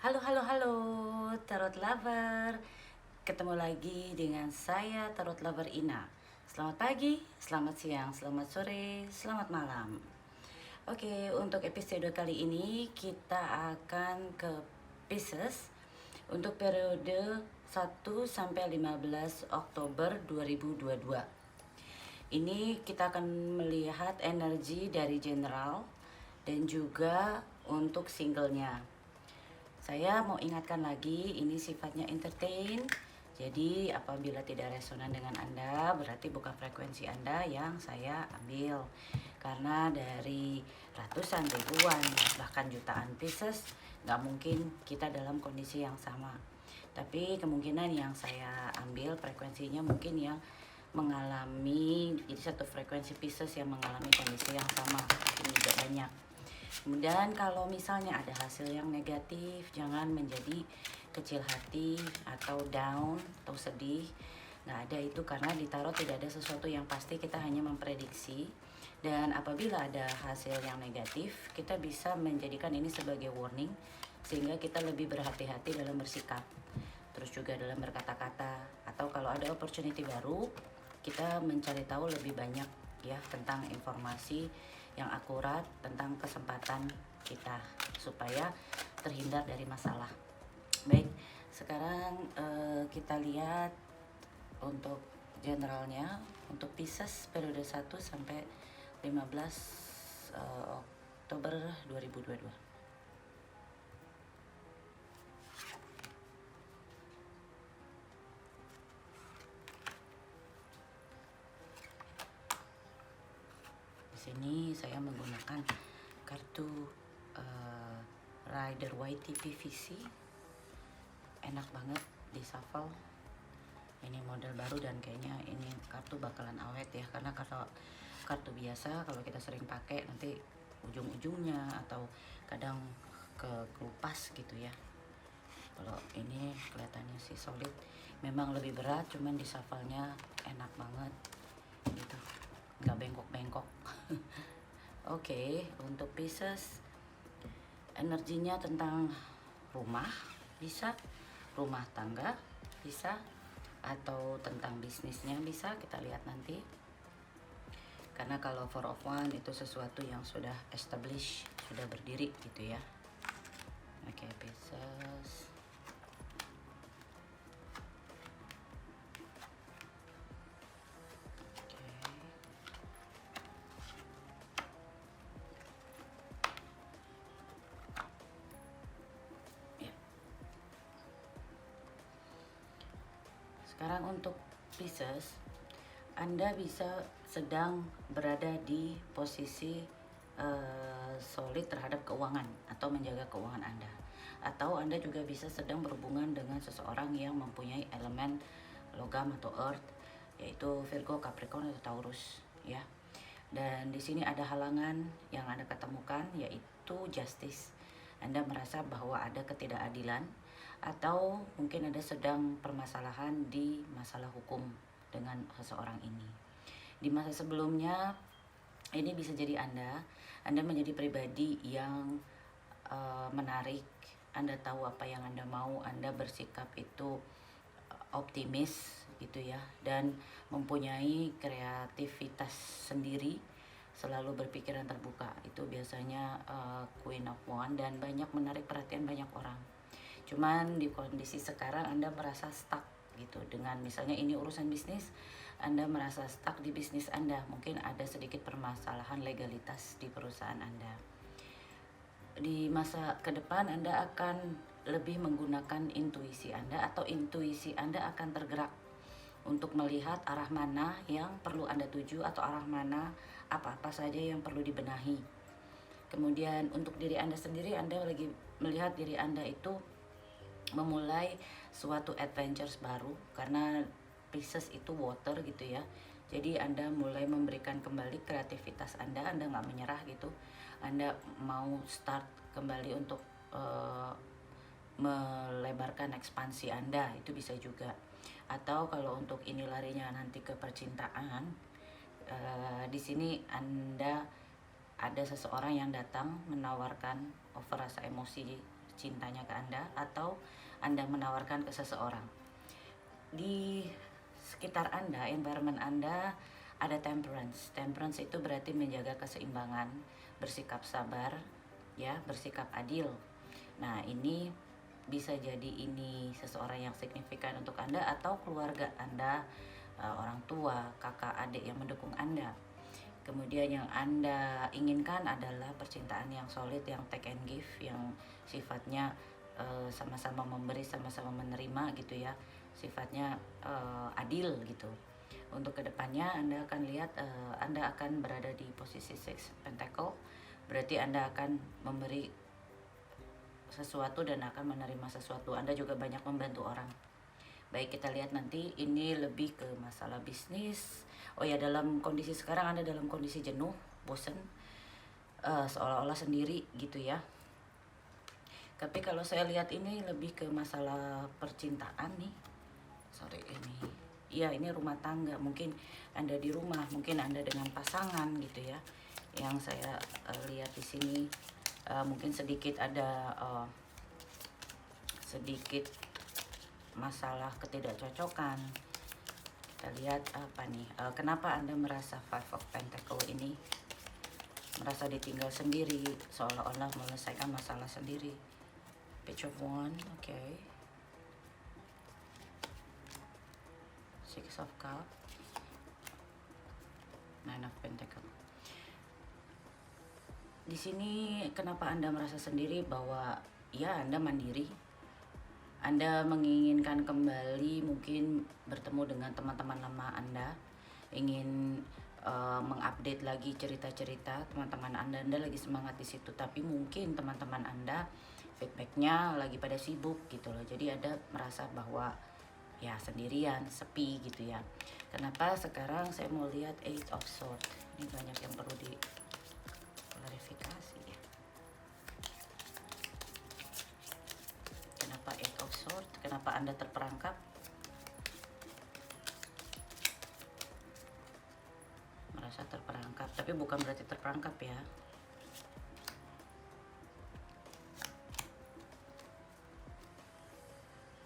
Halo, halo, halo, Tarot Lover. Ketemu lagi dengan saya, Tarot Lover Ina. Selamat pagi, selamat siang, selamat sore, selamat malam. Oke, untuk episode kali ini kita akan ke Pisces untuk periode 1 sampai 15 Oktober 2022. Ini kita akan melihat energi dari general dan juga untuk singlenya. Saya mau ingatkan lagi, ini sifatnya entertain. Jadi apabila tidak resonan dengan Anda, berarti bukan frekuensi Anda yang saya ambil. Karena dari ratusan, ribuan, bahkan jutaan Pisces, nggak mungkin kita dalam kondisi yang sama. Tapi kemungkinan yang saya ambil frekuensinya mungkin yang mengalami, jadi satu frekuensi Pisces yang mengalami kondisi yang sama, mungkin juga banyak. Kemudian kalau misalnya ada hasil yang negatif, jangan menjadi kecil hati atau down atau sedih. Nggak ada itu, karena di tarot tidak ada sesuatu yang pasti, kita hanya memprediksi. Dan apabila ada hasil yang negatif, kita bisa menjadikan ini sebagai warning, sehingga kita lebih berhati-hati dalam bersikap. Terus juga dalam berkata-kata, atau kalau ada opportunity baru, kita mencari tahu lebih banyak ya tentang informasi yang akurat tentang kesempatan kita supaya terhindar dari masalah. Baik, sekarang kita lihat untuk generalnya untuk Pisces periode 1 sampai 15 Oktober 2022. Di sini saya menggunakan kartu Rider White PVC, enak banget di shuffle. Ini model baru dan kayaknya ini kartu bakalan awet ya, karena kalau kartu biasa kalau kita sering pakai nanti ujung-ujungnya atau kadang kelupas gitu ya. Kalau ini kelihatannya sih solid, memang lebih berat, cuman di shuffle-nya enak banget gitu, nggak bengkok-bengkok. Oke, untuk Pisces energinya tentang rumah, bisa rumah tangga, bisa atau tentang bisnisnya, bisa kita lihat nanti. Karena kalau Four of Wands itu sesuatu yang sudah established, sudah berdiri gitu ya. Oke, Pisces. Sekarang untuk Pisces, Anda bisa sedang berada di posisi solid terhadap keuangan atau menjaga keuangan Anda. Atau Anda juga bisa sedang berhubungan dengan seseorang yang mempunyai elemen logam atau earth, yaitu Virgo, Capricorn atau Taurus ya. Dan di sini ada halangan yang Anda ketemukan, yaitu justice. Anda merasa bahwa ada ketidakadilan atau mungkin ada sedang permasalahan di masalah hukum dengan seseorang ini. Di masa sebelumnya ini bisa jadi Anda menjadi pribadi yang menarik. Anda tahu apa yang Anda mau, Anda bersikap itu optimis gitu ya, dan mempunyai kreativitas sendiri, selalu berpikiran terbuka. Itu biasanya Queen of Wands dan banyak menarik perhatian banyak orang. Cuman di kondisi sekarang Anda merasa stuck gitu dengan misalnya ini urusan bisnis, Anda merasa stuck di bisnis Anda, mungkin ada sedikit permasalahan legalitas di perusahaan Anda. Di masa ke depan Anda akan lebih menggunakan intuisi Anda, atau intuisi Anda akan tergerak untuk melihat arah mana yang perlu Anda tuju, atau arah mana apa-apa saja yang perlu dibenahi. Kemudian untuk diri Anda sendiri, Anda lagi melihat diri Anda itu memulai suatu adventures baru, karena Pisces itu water gitu ya. Jadi Anda mulai memberikan kembali kreativitas Anda nggak menyerah gitu. Anda mau start kembali untuk melebarkan ekspansi Anda, itu bisa juga. Atau kalau untuk ini larinya nanti ke percintaan, di sini Anda ada seseorang yang datang menawarkan over rasa emosi cintanya ke Anda, atau Anda menawarkan ke seseorang. Di sekitar Anda, environment Anda, ada temperance. Temperance itu berarti menjaga keseimbangan, bersikap sabar, ya, bersikap adil. Nah, ini bisa jadi ini seseorang yang signifikan untuk Anda atau keluarga Anda, orang tua, kakak, adik yang mendukung Anda. Kemudian yang Anda inginkan adalah percintaan yang solid, yang take and give, yang sifatnya sama-sama memberi, sama-sama menerima gitu ya, sifatnya adil gitu. Untuk kedepannya Anda akan lihat Anda akan berada di posisi Six Pentacle, berarti Anda akan memberi sesuatu dan akan menerima sesuatu. Anda juga banyak membantu orang. Baik, kita lihat nanti, ini lebih ke masalah bisnis. Oh ya, dalam kondisi sekarang Anda dalam kondisi jenuh, bosan, seolah-olah sendiri gitu ya. Tapi kalau saya lihat ini lebih ke masalah percintaan nih. Sorry, ini rumah tangga. Mungkin Anda di rumah, mungkin Anda dengan pasangan gitu ya. Yang saya lihat di sini mungkin sedikit ada sedikit masalah ketidakcocokan. Kita lihat apa nih, kenapa Anda merasa Five of Pentacle ini, merasa ditinggal sendiri, seolah-olah menyelesaikan masalah sendiri. Page of Wands, okay. Six of Cups, Nine of Pentacle. Di sini kenapa Anda merasa sendiri, bahwa ya Anda mandiri, Anda menginginkan kembali mungkin bertemu dengan teman-teman lama Anda, ingin mengupdate lagi cerita-cerita teman-teman Anda lagi semangat di situ, tapi mungkin teman-teman Anda feedbacknya lagi pada sibuk gitu loh, jadi Anda merasa bahwa ya sendirian, sepi gitu ya. Kenapa sekarang saya mau lihat Eight of Swords, ini banyak yang perlu diklarifikasi ya. Kenapa Eight of Swords, kenapa Anda terperangkap? Merasa terperangkap, tapi bukan berarti terperangkap ya.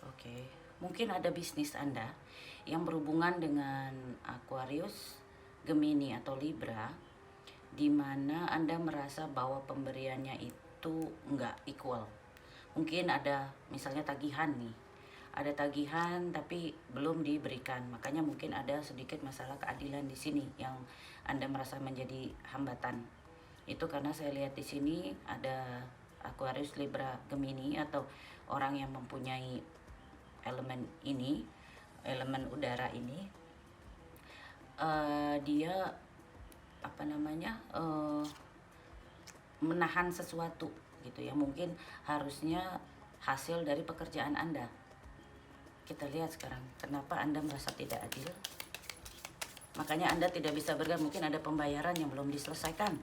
Oke, mungkin ada bisnis Anda yang berhubungan dengan Aquarius, Gemini atau Libra, di mana Anda merasa bahwa pemberiannya itu nggak equal. Mungkin ada misalnya tagihan nih, ada tagihan tapi belum diberikan, makanya mungkin ada sedikit masalah keadilan di sini yang Anda merasa menjadi hambatan. Itu karena saya lihat di sini ada Aquarius, Libra, Gemini atau orang yang mempunyai elemen ini, elemen udara ini, dia apa namanya, menahan sesuatu gitu ya, mungkin harusnya hasil dari pekerjaan Anda. Kita lihat sekarang kenapa Anda merasa tidak adil, makanya Anda tidak bisa bergerak. Mungkin ada pembayaran yang belum diselesaikan,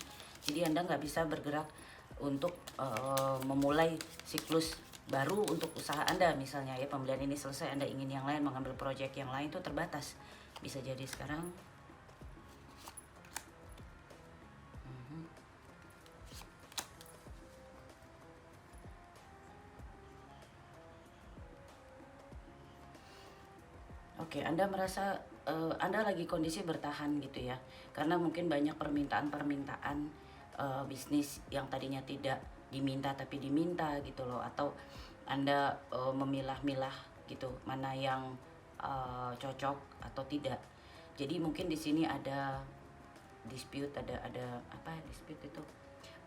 jadi Anda nggak bisa bergerak untuk memulai siklus baru untuk usaha Anda. Misalnya ya, pembelian ini selesai, Anda ingin yang lain, mengambil proyek yang lain, itu terbatas. Bisa jadi sekarang Oke, Anda merasa Anda lagi kondisi bertahan gitu ya, karena mungkin banyak permintaan-permintaan bisnis yang tadinya tidak diminta tapi diminta gitu loh, atau Anda memilah-milah gitu mana yang cocok atau tidak. Jadi mungkin di sini ada dispute, ada apa dispute itu,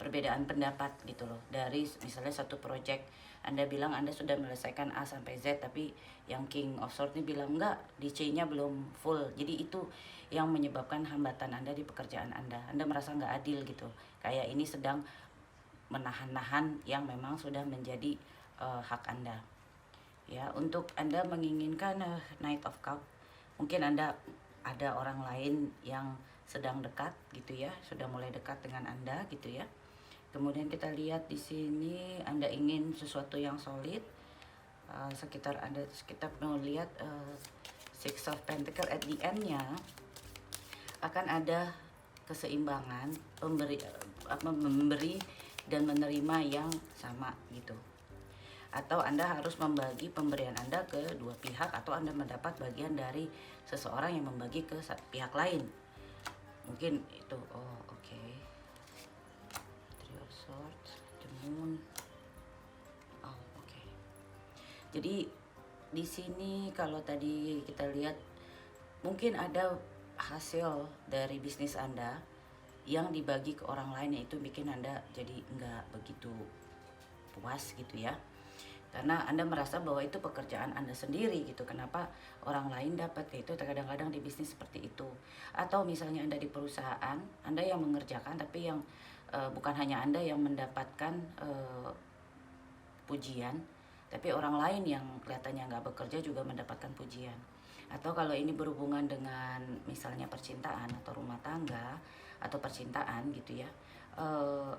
perbedaan pendapat gitu loh, dari misalnya satu project Anda bilang Anda sudah menyelesaikan A sampai Z, tapi yang King of Swords ini bilang enggak, di C-nya belum full. Jadi itu yang menyebabkan hambatan Anda di pekerjaan Anda. Anda merasa nggak adil gitu, kayak ini sedang menahan-nahan yang memang sudah menjadi hak Anda. Ya, untuk Anda menginginkan Knight of Cup, mungkin Anda ada orang lain yang sedang dekat gitu ya, sudah mulai dekat dengan Anda gitu ya. Kemudian kita lihat di sini Anda ingin sesuatu yang solid, sekitar Anda, kita mau lihat Six of Pentacle at the end-nya akan ada keseimbangan, memberi dan menerima yang sama gitu. atau Anda harus membagi pemberian Anda ke dua pihak, atau Anda mendapat bagian dari seseorang yang membagi ke pihak lain. Mungkin itu. Oh, oke. Three of Swords, the Moon. Oh, oke. Jadi di sini kalau tadi kita lihat mungkin ada hasil dari bisnis Anda yang dibagi ke orang lain, yaitu bikin Anda jadi nggak begitu puas gitu ya. Karena Anda merasa bahwa itu pekerjaan Anda sendiri gitu. Kenapa orang lain dapat? Itu kadang-kadang di bisnis seperti itu. Atau misalnya Anda di perusahaan, Anda yang mengerjakan, tapi yang bukan hanya Anda yang mendapatkan pujian, tapi orang lain yang kelihatannya nggak bekerja juga mendapatkan pujian. Atau kalau ini berhubungan dengan misalnya percintaan atau rumah tangga atau percintaan gitu ya,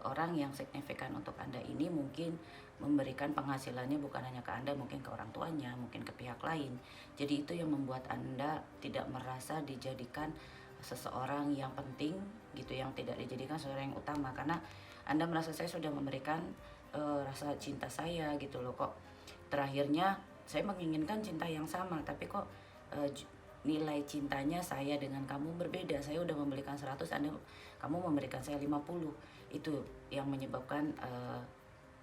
orang yang signifikan untuk Anda ini mungkin memberikan penghasilannya bukan hanya ke Anda, mungkin ke orang tuanya, mungkin ke pihak lain. Jadi itu yang membuat Anda tidak merasa dijadikan seseorang yang penting gitu, yang tidak dijadikan seseorang yang utama, karena Anda merasa saya sudah memberikan rasa cinta saya gitu loh, kok terakhirnya saya menginginkan cinta yang sama, tapi kok nilai cintanya saya dengan kamu berbeda. Saya udah memberikan 100, kamu memberikan saya 50. Itu yang menyebabkan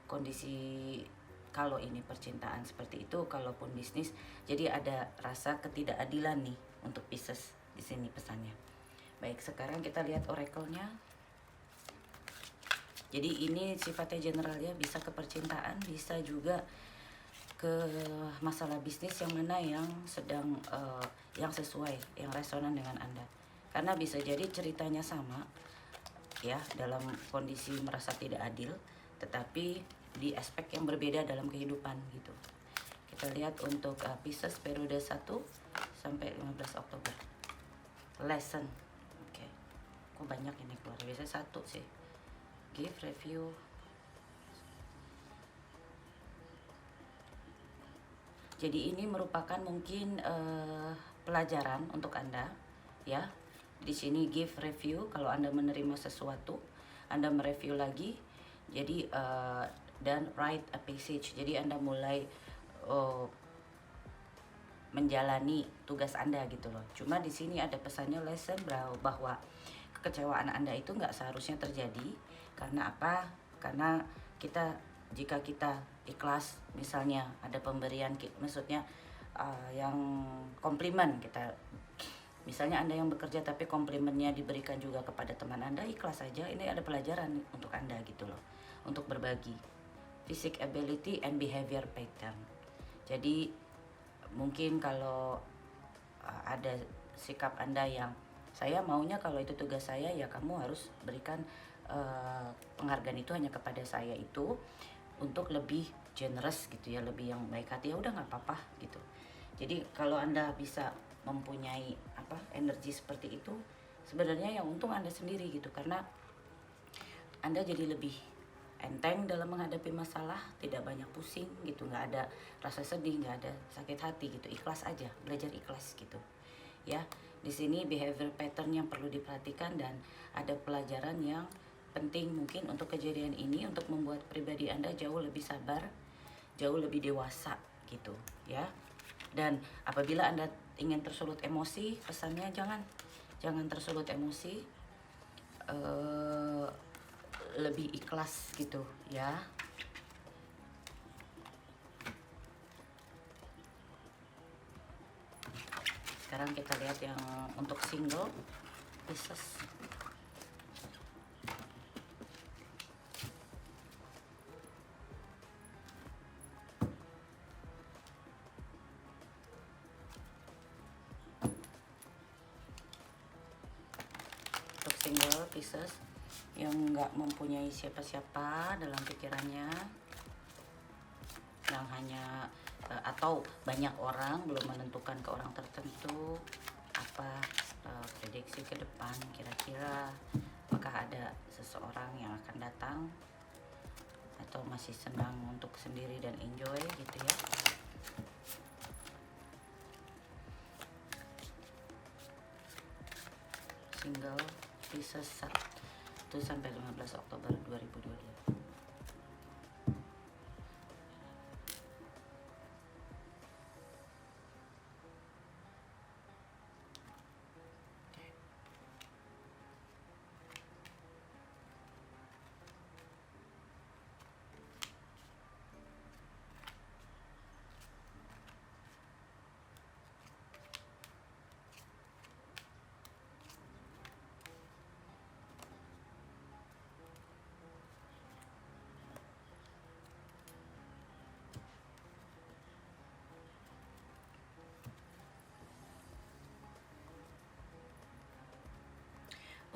kondisi kalau ini percintaan seperti itu, kalaupun bisnis. Jadi ada rasa ketidakadilan nih untuk Pisces di sini pesannya. Baik, sekarang kita lihat oracle-nya. Jadi ini sifatnya general ya, bisa ke percintaan, bisa juga ke masalah bisnis yang mana yang sedang yang sesuai, yang resonan dengan Anda. Karena bisa jadi ceritanya sama ya, dalam kondisi merasa tidak adil, tetapi di aspek yang berbeda dalam kehidupan gitu. Kita lihat untuk Pisces periode 1 sampai 15 Oktober. Lesson. Oke. Kok banyak ini keluar? Biasanya 1 sih. Give review. Jadi ini merupakan mungkin pelajaran untuk Anda ya. Di sini give review, kalau Anda menerima sesuatu, Anda mereview lagi. Jadi dan write a passage. Jadi Anda mulai menjalani tugas Anda gitu loh. Cuma di sini ada pesannya lesson bahwa kekecewaan Anda itu nggak seharusnya terjadi. Karena apa? Karena jika kita ikhlas, misalnya ada pemberian, maksudnya yang komplimen, kita misalnya Anda yang bekerja tapi komplimennya diberikan juga kepada teman Anda, ikhlas saja. Ini ada pelajaran untuk Anda gitu loh, untuk berbagi. Physical ability and behavior pattern. Jadi mungkin kalau ada sikap Anda yang saya maunya kalau itu tugas saya ya kamu harus berikan penghargaan itu hanya kepada saya, itu untuk lebih generous gitu ya, lebih yang baik hati, ya udah nggak apa-apa gitu. Jadi kalau Anda bisa mempunyai energi seperti itu, sebenarnya yang untung Anda sendiri gitu, karena Anda jadi lebih enteng dalam menghadapi masalah, tidak banyak pusing gitu, nggak ada rasa sedih, nggak ada sakit hati gitu, ikhlas aja, belajar ikhlas gitu ya. Di sini behavior pattern yang perlu diperhatikan, dan ada pelajaran yang penting mungkin untuk kejadian ini untuk membuat pribadi Anda jauh lebih sabar, jauh lebih dewasa gitu ya. Dan apabila Anda ingin tersulut emosi, pesannya jangan tersulut emosi, lebih ikhlas gitu ya. Sekarang kita lihat yang untuk single Pisces. Untuk single Pisces yang nggak mempunyai siapa-siapa dalam pikirannya, yang hanya atau banyak orang, belum menentukan ke orang tertentu, apa prediksi ke depan kira-kira apakah ada seseorang yang akan datang, atau masih senang untuk sendiri dan enjoy gitu ya. Single Pisces 1 sampai 15 Oktober 2022.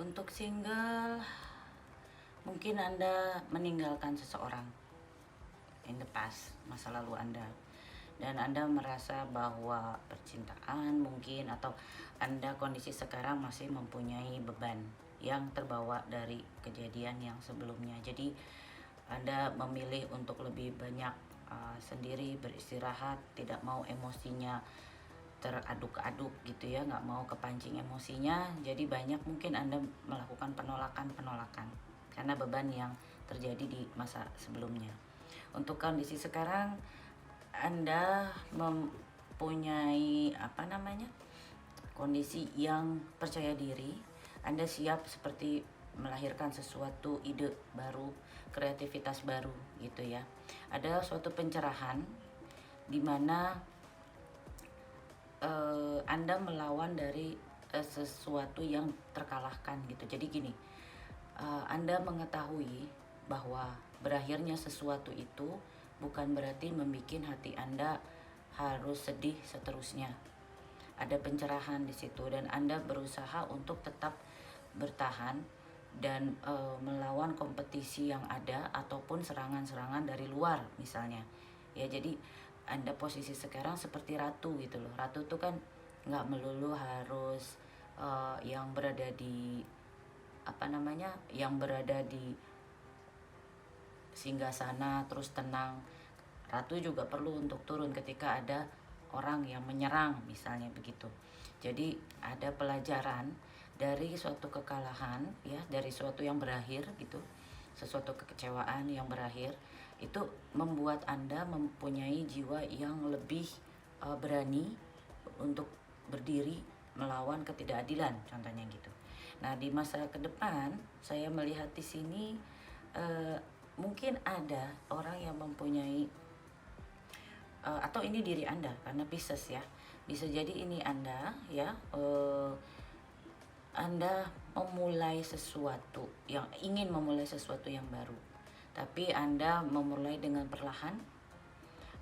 Untuk single, mungkin Anda meninggalkan seseorang in the past, masa lalu Anda, dan Anda merasa bahwa percintaan mungkin, atau Anda kondisi sekarang masih mempunyai beban yang terbawa dari kejadian yang sebelumnya. Jadi Anda memilih untuk lebih banyak sendiri, beristirahat, tidak mau emosinya teraduk-aduk gitu ya, nggak mau kepancing emosinya. Jadi banyak mungkin Anda melakukan penolakan karena beban yang terjadi di masa sebelumnya. Untuk kondisi sekarang, Anda mempunyai kondisi yang percaya diri. Anda siap seperti melahirkan sesuatu ide baru, kreativitas baru gitu ya. Ada suatu pencerahan di mana Anda melawan dari sesuatu yang terkalahkan gitu. Jadi gini, Anda mengetahui bahwa berakhirnya sesuatu itu bukan berarti membuat hati Anda harus sedih seterusnya. Ada pencerahan di situ, dan Anda berusaha untuk tetap bertahan dan melawan kompetisi yang ada ataupun serangan-serangan dari luar misalnya. Ya, jadi Anda posisi sekarang seperti ratu gitu loh. Ratu tuh kan nggak melulu harus yang berada di yang berada di singgasana terus tenang. Ratu juga perlu untuk turun ketika ada orang yang menyerang misalnya begitu. Jadi ada pelajaran dari suatu kekalahan ya, dari suatu yang berakhir gitu, sesuatu kekecewaan yang berakhir, itu membuat Anda mempunyai jiwa yang lebih berani untuk berdiri melawan ketidakadilan contohnya gitu. Nah, di masa ke depan saya melihat di sini mungkin ada orang yang mempunyai atau ini diri Anda karena Pisces ya. Bisa jadi ini Anda ya, Anda memulai sesuatu yang ingin memulai sesuatu yang baru. Tapi Anda memulai dengan perlahan,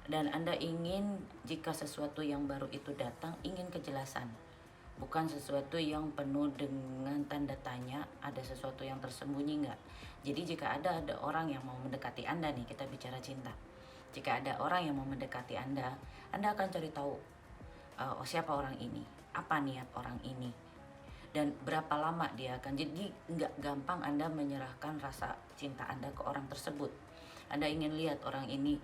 dan Anda ingin jika sesuatu yang baru itu datang, ingin kejelasan. Bukan sesuatu yang penuh dengan tanda tanya, ada sesuatu yang tersembunyi enggak. Jadi jika ada orang yang mau mendekati Anda nih, kita bicara cinta. Jika ada orang yang mau mendekati Anda akan cari tahu siapa orang ini, apa niat orang ini, dan berapa lama dia akan. Jadi nggak gampang Anda menyerahkan rasa cinta Anda ke orang tersebut. Anda ingin lihat orang ini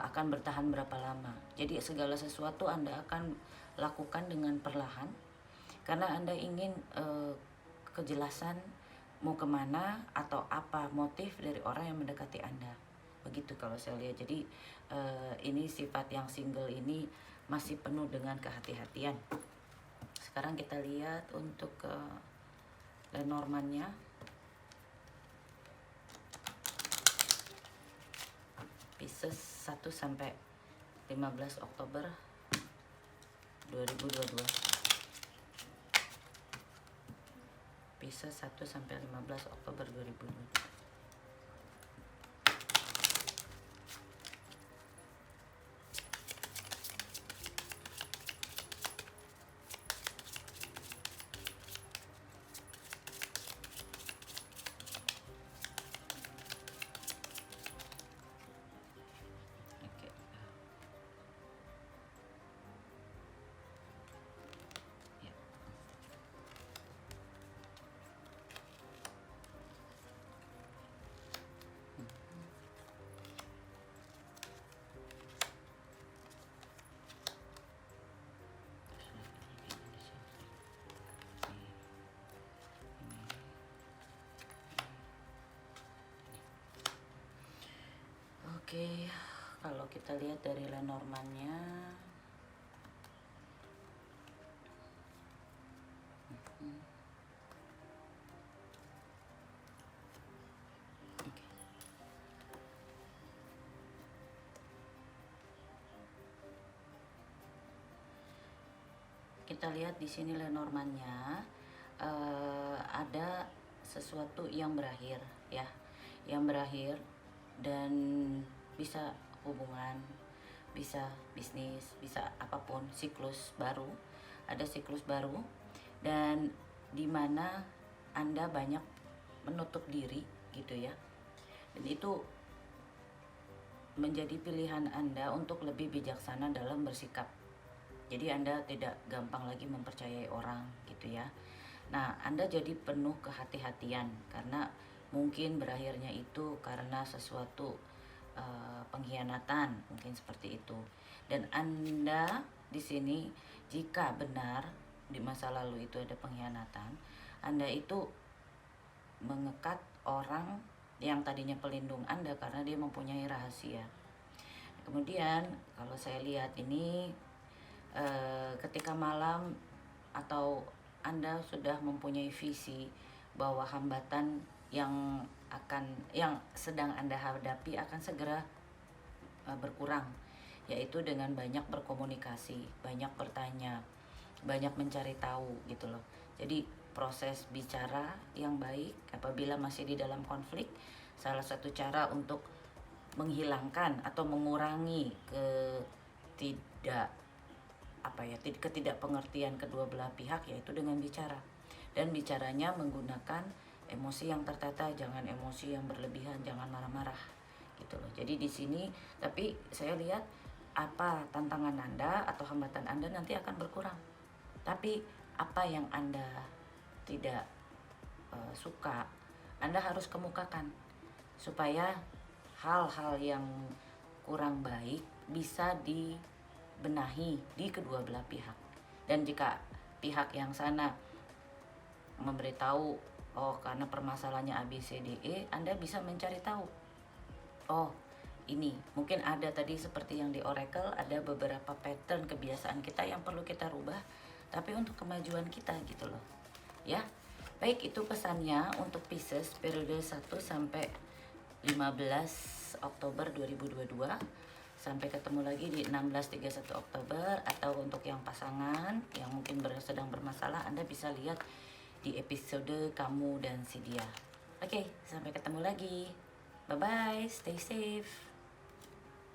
akan bertahan berapa lama. Jadi segala sesuatu Anda akan lakukan dengan perlahan, karena Anda ingin kejelasan mau kemana atau apa motif dari orang yang mendekati Anda. Begitu kalau saya lihat. Jadi ini sifat yang single ini masih penuh dengan kehati-hatian. Sekarang kita lihat untuk Lenormandnya. Pisces 1 sampai 15 Oktober 2022. Pisces 1 sampai 15 Oktober 2022. Oke, kalau kita lihat dari Lenormandnya, kita lihat di sini Lenormandnya ada sesuatu yang berakhir ya, yang berakhir, dan bisa hubungan, bisa bisnis, bisa apapun, siklus baru, ada siklus baru, dan dimana Anda banyak menutup diri gitu ya. Dan itu menjadi pilihan Anda untuk lebih bijaksana dalam bersikap. Jadi Anda tidak gampang lagi mempercayai orang gitu ya. Nah, Anda jadi penuh kehati-hatian karena mungkin berakhirnya itu karena sesuatu pengkhianatan, mungkin seperti itu. Dan Anda di sini jika benar di masa lalu itu ada pengkhianatan, Anda itu mengekat orang yang tadinya pelindung Anda karena dia mempunyai rahasia. Kemudian kalau saya lihat ini ketika malam atau Anda sudah mempunyai visi bahwa hambatan yang sedang Anda hadapi akan segera berkurang, yaitu dengan banyak berkomunikasi, banyak bertanya, banyak mencari tahu gitu loh. Jadi proses bicara yang baik apabila masih di dalam konflik, salah satu cara untuk menghilangkan atau mengurangi ketidakpengertian kedua belah pihak yaitu dengan bicara, dan bicaranya menggunakan emosi yang tertata, jangan emosi yang berlebihan, jangan marah-marah gitu loh. Jadi di sini tapi saya lihat apa tantangan Anda atau hambatan Anda nanti akan berkurang. Tapi apa yang Anda tidak suka, Anda harus kemukakan supaya hal-hal yang kurang baik bisa dibenahi di kedua belah pihak. Dan jika pihak yang sana memberitahu, oh karena permasalahannya ABCDE, Anda bisa mencari tahu, oh ini mungkin ada tadi seperti yang di Oracle, ada beberapa pattern kebiasaan kita yang perlu kita rubah, tapi untuk kemajuan kita gitu loh ya. Baik, itu pesannya untuk Pisces periode 1 sampai 15 Oktober 2022. Sampai ketemu lagi di 16-31 Oktober. Atau untuk yang pasangan yang mungkin sedang bermasalah, Anda bisa lihat di episode Kamu dan Si Dia. Oke, sampai ketemu lagi. Bye-bye, stay safe.